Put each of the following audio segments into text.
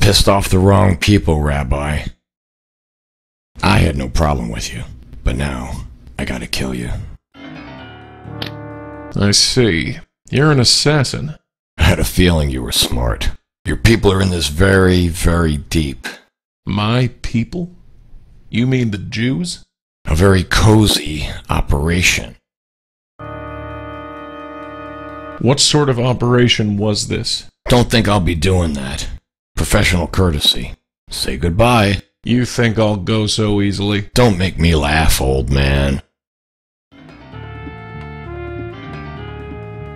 pissed off the wrong people, Rabbi. I had no problem with you, but now I gotta kill you. I see. You're an assassin. I had a feeling you were smart. Your people are in this very, very deep. My people? You mean the Jews? A very cozy operation. What sort of operation was this? Don't think I'll be doing that. Professional courtesy. Say goodbye. You think I'll go so easily? Don't make me laugh, old man.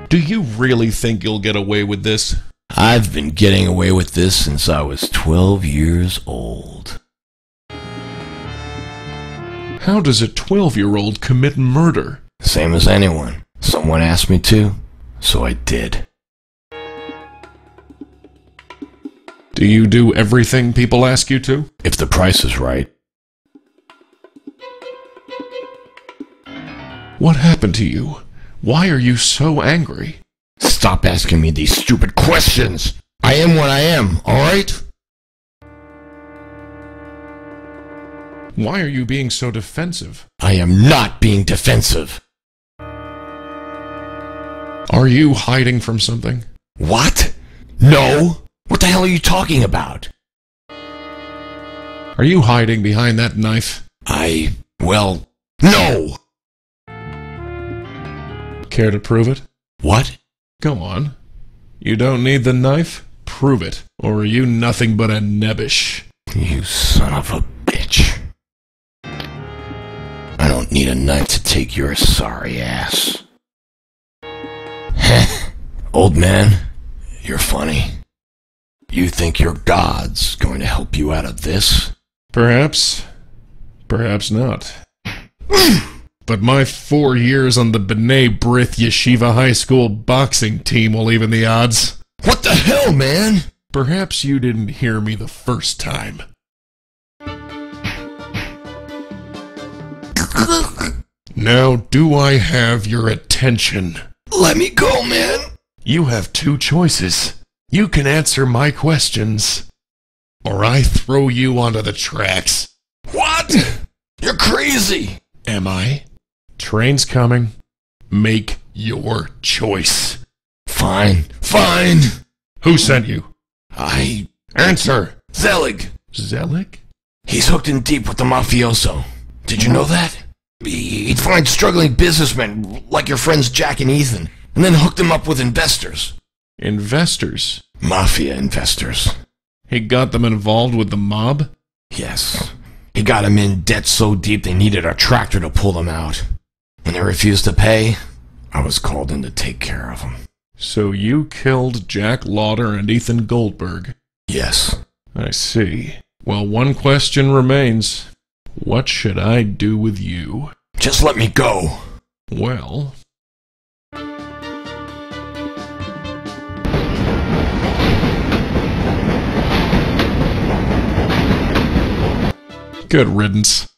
Do you really think you'll get away with this? I've been getting away with this since I was 12 years old. How does a 12-year-old commit murder? Same as anyone. Someone asked me to, so I did. Do you do everything people ask you to? If the price is right. What happened to you? Why are you so angry? Stop asking me these stupid questions! I am what I am, alright? Why are you being so defensive? I am not being defensive. Are you hiding from something? What? No! What the hell are you talking about? Are you hiding behind that knife? Well, no! Care to prove it? What? Go on. You don't need the knife? Prove it. Or are you nothing but a nebbish? You son of a bitch. I don't need a knife to take your sorry ass. Heh. Old man, you're funny. You think your God's going to help you out of this? Perhaps. Perhaps not. But my 4 years on the B'nai B'rith Yeshiva High School boxing team will even the odds. What the hell, man? Perhaps you didn't hear me the first time. Now, do I have your attention? Let me go, man. You have two choices. You can answer my questions, or I throw you onto the tracks. What? You're crazy. Am I? Train's coming. Make your choice. Fine. Fine. Who sent you? Answer. Zelig. Zelig? He's hooked in deep with the mafioso. Did you know that? He'd find struggling businessmen like your friends Jack and Ethan, and then hook them up with investors. Investors? Mafia investors. He got them involved with the mob? Yes. He got them in debt so deep they needed a tractor to pull them out. When they refused to pay, I was called in to take care of them. So you killed Jack Lauder and Ethan Goldberg? Yes. I see. Well, one question remains. What should I do with you? Just let me go. Well... Good riddance.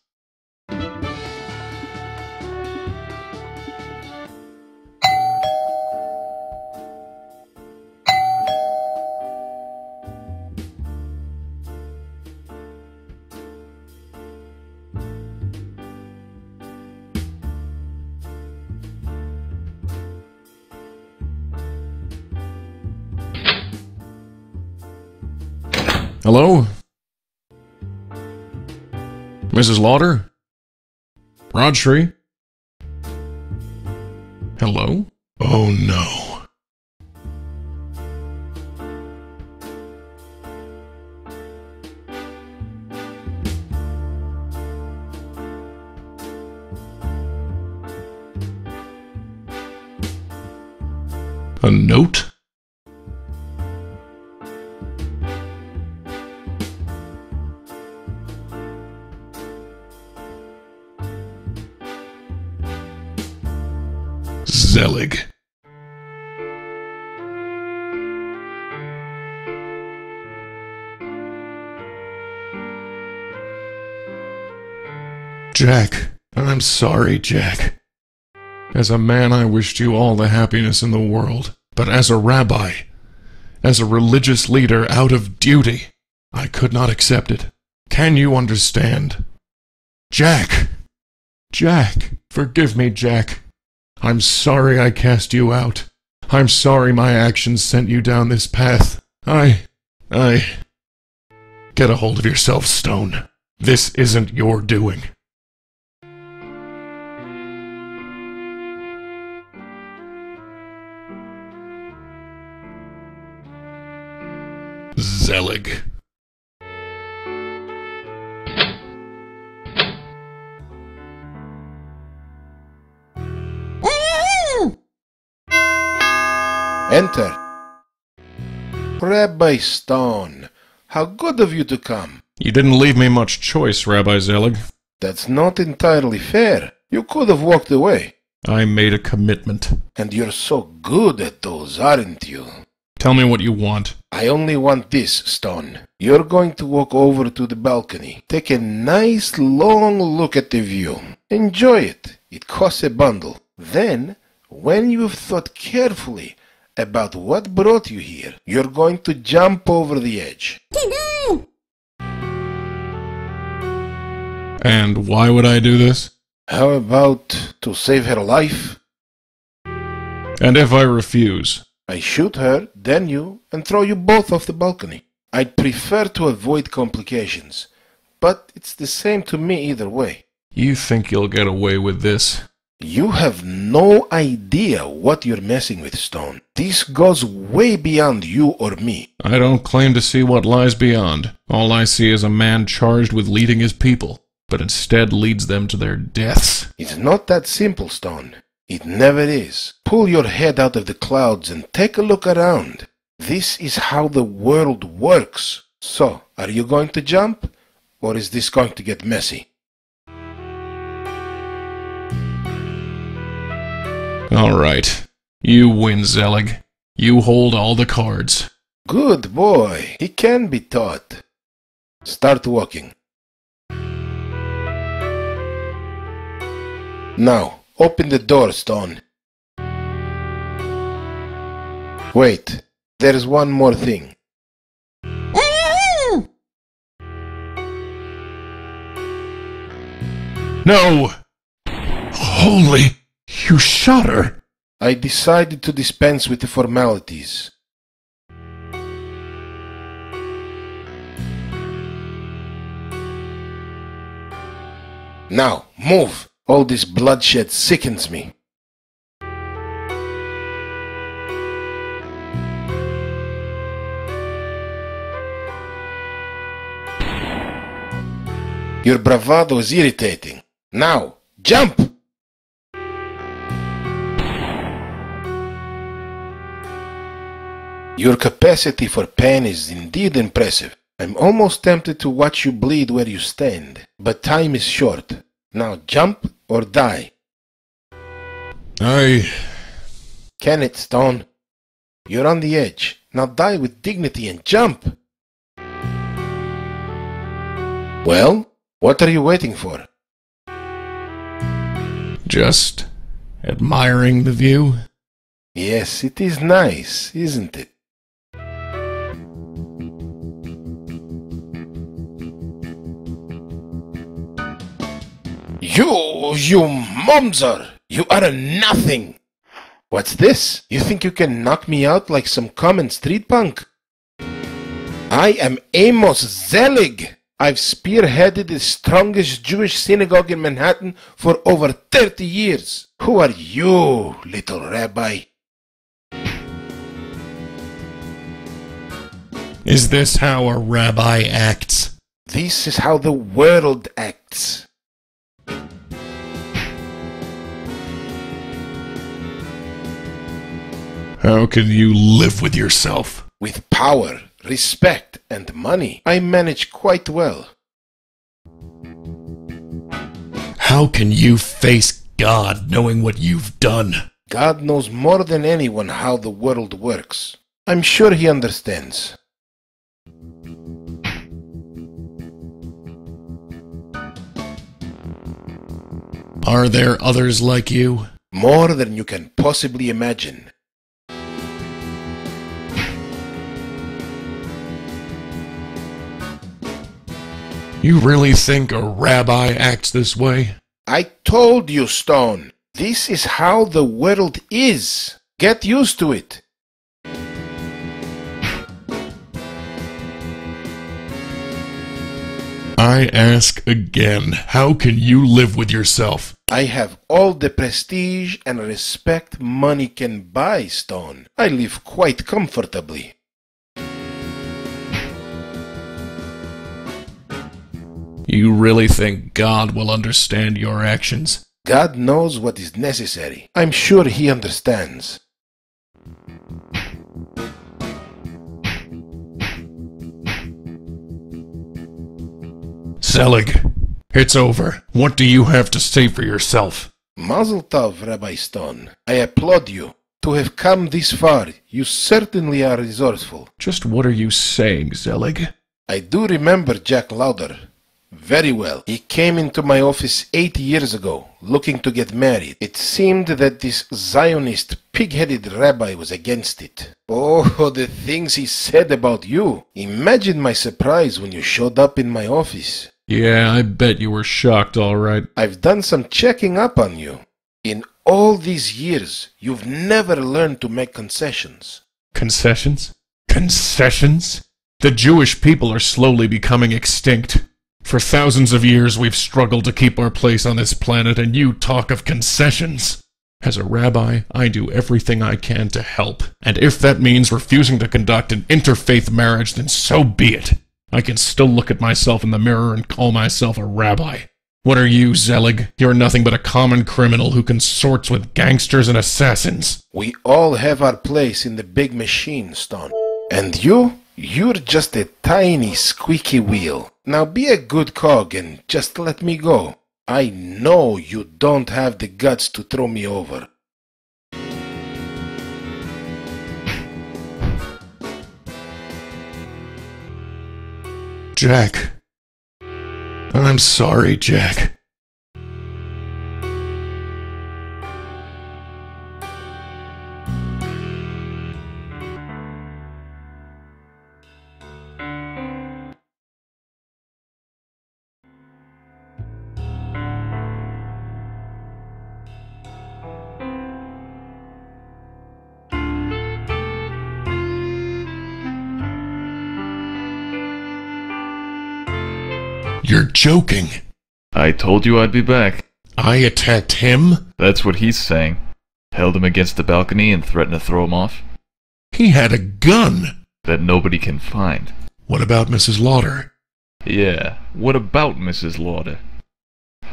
Hello? Mrs. Lauder? Rajshri? Hello? Oh no. A note? Zelig. Jack, I'm sorry, Jack. As a man, I wished you all the happiness in the world. But as a rabbi, as a religious leader out of duty, I could not accept it. Can you understand? Jack! Jack! Forgive me, Jack. I'm sorry I cast you out. I'm sorry my actions sent you down this path. Get a hold of yourself, Stone. This isn't your doing. Zelig. Enter. Rabbi Stone, how good of you to come. You didn't leave me much choice, Rabbi Zelig. That's not entirely fair. You could have walked away. I made a commitment. And you're so good at those, aren't you? Tell me what you want. I only want this, Stone. You're going to walk over to the balcony. Take a nice long look at the view. Enjoy it. It costs a bundle. Then, when you've thought carefully about what brought you here, you're going to jump over the edge. And why would I do this? How about to save her life? And if I refuse? I shoot her, then you, and throw you both off the balcony. I'd prefer to avoid complications, but it's the same to me either way. You think you'll get away with this? You have no idea what you're messing with, Stone. This goes way beyond you or me. I don't claim to see what lies beyond. All I see is a man charged with leading his people, but instead leads them to their deaths. It's not that simple, Stone. It never is. Pull your head out of the clouds and take a look around. This is how the world works. So, are you going to jump? Or is this going to get messy? All right. You win, Zelig. You hold all the cards. Good boy. He can be taught. Start walking. Now, open the door, Stone. Wait, there's one more thing. No! Holy... You shot her! I decided to dispense with the formalities. Now, move! All this bloodshed sickens me. Your bravado is irritating. Now, jump! Your capacity for pain is indeed impressive. I'm almost tempted to watch you bleed where you stand, but time is short. Now jump or die. Can it, Stone? You're on the edge. Now die with dignity and jump. Well, what are you waiting for? Just admiring the view? Yes, it is nice, isn't it? You momser! You are a nothing! What's this? You think you can knock me out like some common street punk? I am Amos Zelig! I've spearheaded the strongest Jewish synagogue in Manhattan for over 30 years. Who are you, little rabbi? Is this how a rabbi acts? This is how the world acts. How can you live with yourself? With power, respect, and money, I manage quite well. How can you face God knowing what you've done? God knows more than anyone how the world works. I'm sure he understands. Are there others like you? More than you can possibly imagine. You really think a rabbi acts this way? I told you, Stone. This is how the world is. Get used to it. I ask again, how can you live with yourself? I have all the prestige and respect money can buy, Stone. I live quite comfortably. You really think God will understand your actions? God knows what is necessary. I'm sure he understands. Zelig, it's over. What do you have to say for yourself? Mazel tov, Rabbi Stone. I applaud you. To have come this far, you certainly are resourceful. Just what are you saying, Zelig? I do remember Jack Lauder very well. He came into my office 8 years ago, looking to get married. It seemed that this Zionist, pig-headed rabbi was against it. Oh, the things he said about you. Imagine my surprise when you showed up in my office. Yeah, I bet you were shocked, all right. I've done some checking up on you. In all these years, you've never learned to make concessions. Concessions? Concessions? The Jewish people are slowly becoming extinct. For thousands of years we've struggled to keep our place on this planet, and you talk of concessions. As a rabbi, I do everything I can to help, and if that means refusing to conduct an interfaith marriage, then so be it. I can still look at myself in the mirror and call myself a rabbi. What are you, Zelig? You're nothing but a common criminal who consorts with gangsters and assassins. We all have our place in the big machine, Stone. And you're just a tiny squeaky wheel. Now be a good cog and just let me go. I know you don't have the guts to throw me over. Jack. I'm sorry, Jack. You're joking. I told you I'd be back. I attacked him? That's what he's saying. Held him against the balcony and threatened to throw him off. He had a gun. That nobody can find. What about Mrs. Lauder? Yeah, what about Mrs. Lauder?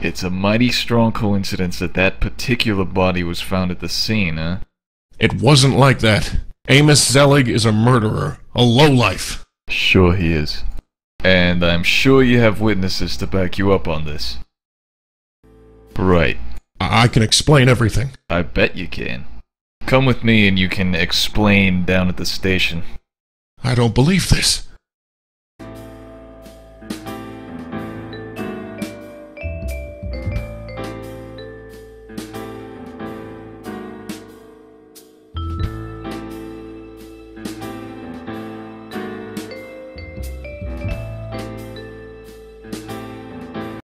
It's a mighty strong coincidence that that particular body was found at the scene, huh? It wasn't like that. Amos Zelig is a murderer, a lowlife. Sure he is. And I'm sure you have witnesses to back you up on this. Right. I can explain everything. I bet you can. Come with me and you can explain down at the station. I don't believe this.